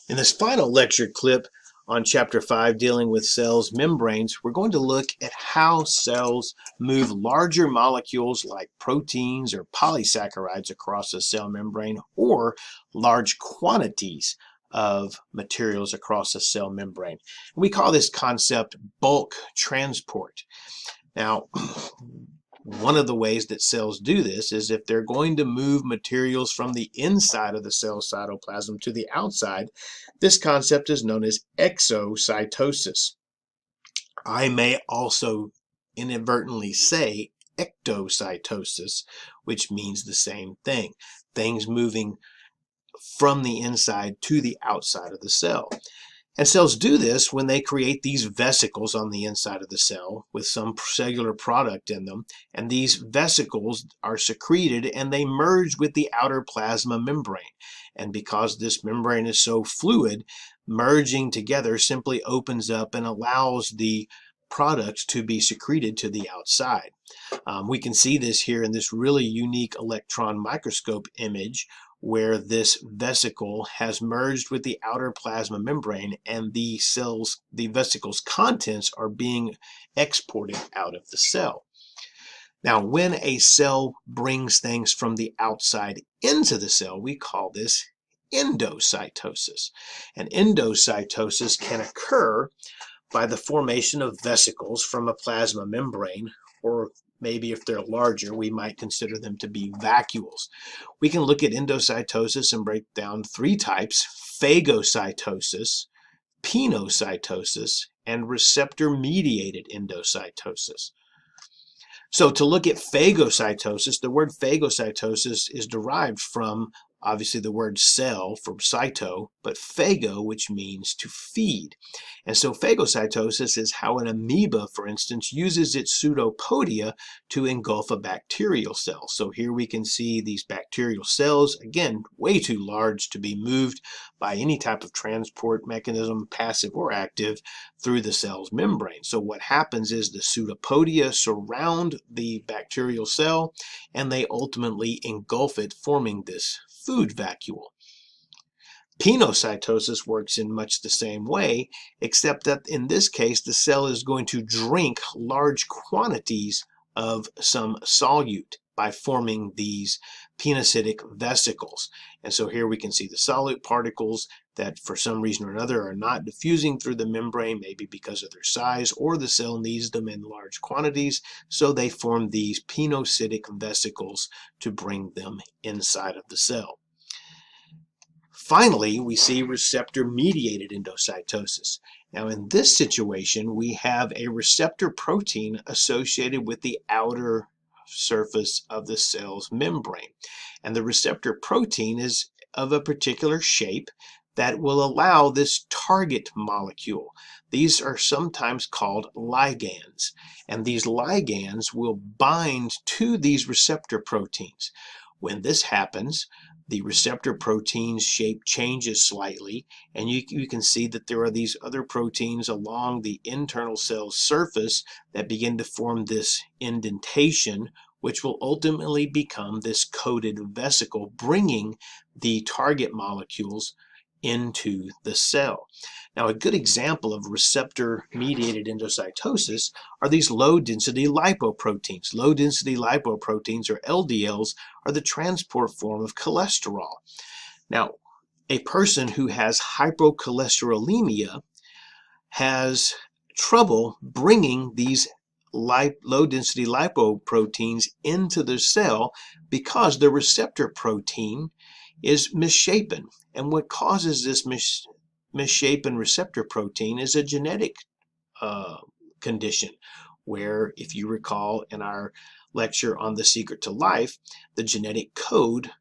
In this final lecture clip on Chapter 5 dealing with cells' membranes, we're going to look at how cells move larger molecules like proteins or polysaccharides across a cell membrane, or large quantities of materials across a cell membrane. We call this concept bulk transport. Now, one of the ways that cells do this is if they're going to move materials from the inside of the cell cytoplasm to the outside. This concept is known as exocytosis. I may also inadvertently say ectocytosis, which means the same thing. Things moving from the inside to the outside of the cell. And cells do this when they create these vesicles on the inside of the cell with some cellular product in them. And these vesicles are secreted and they merge with the outer plasma membrane. And because this membrane is so fluid, merging together simply opens up and allows the product to be secreted to the outside. We can see this here in this really unique electron microscope image, where this vesicle has merged with the outer plasma membrane and the vesicle's contents are being exported out of the cell. Now, when a cell brings things from the outside into the cell, we call this endocytosis. And endocytosis can occur by the formation of vesicles from a plasma membrane, or maybe if they're larger, we might consider them to be vacuoles. We can look at endocytosis and break down three types: phagocytosis, pinocytosis, and receptor-mediated endocytosis. So to look at phagocytosis, the word phagocytosis is derived from obviously the word cell, from cyto, but phago, which means to feed. And so phagocytosis is how an amoeba, for instance, uses its pseudopodia to engulf a bacterial cell. So here we can see these bacterial cells, again, way too large to be moved by any type of transport mechanism, passive or active, through the cell's membrane. So what happens is the pseudopodia surround the bacterial cell and they ultimately engulf it, forming this food vacuole. Pinocytosis works in much the same way, except that in this case the cell is going to drink large quantities of some solute by forming these pinocytic vesicles. And so here we can see the solute particles that for some reason or another are not diffusing through the membrane, maybe because of their size, or the cell needs them in large quantities, so they form these pinocytic vesicles to bring them inside of the cell. Finally, we see receptor-mediated endocytosis. Now, in this situation, we have a receptor protein associated with the outer surface of the cell's membrane. And the receptor protein is of a particular shape that will allow this target molecule. These are sometimes called ligands, and these ligands will bind to these receptor proteins. When this happens, the receptor protein's shape changes slightly, and you can see that there are these other proteins along the internal cell's surface that begin to form this indentation, which will ultimately become this coated vesicle, bringing the target molecules into the cell. Now, a good example of receptor-mediated endocytosis are these low-density lipoproteins. Low-density lipoproteins, or LDLs, are the transport form of cholesterol. Now, a person who has hypercholesterolemia has trouble bringing these low-density lipoproteins into the cell because the receptor protein is misshapen. And what causes this misshapen receptor protein is a genetic condition, where, if you recall in our lecture on The Secret to Life, the genetic code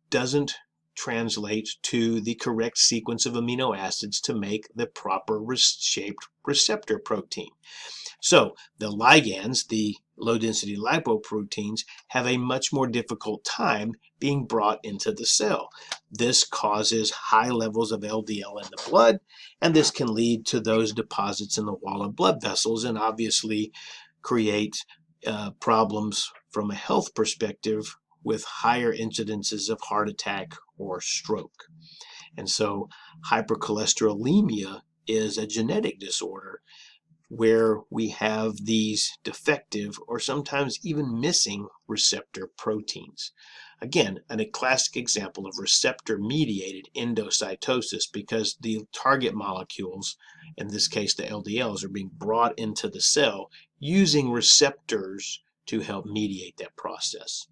doesn't translate to the correct sequence of amino acids to make the proper shaped receptor protein. So the ligands, the low-density lipoproteins, have a much more difficult time being brought into the cell. This causes high levels of LDL in the blood, and this can lead to those deposits in the wall of blood vessels and obviously create problems from a health perspective with higher incidences of heart attack or stroke. And so hypercholesterolemia is a genetic disorder where we have these defective or sometimes even missing receptor proteins. Again, a classic example of receptor-mediated endocytosis because the target molecules, in this case the LDLs, are being brought into the cell using receptors to help mediate that process.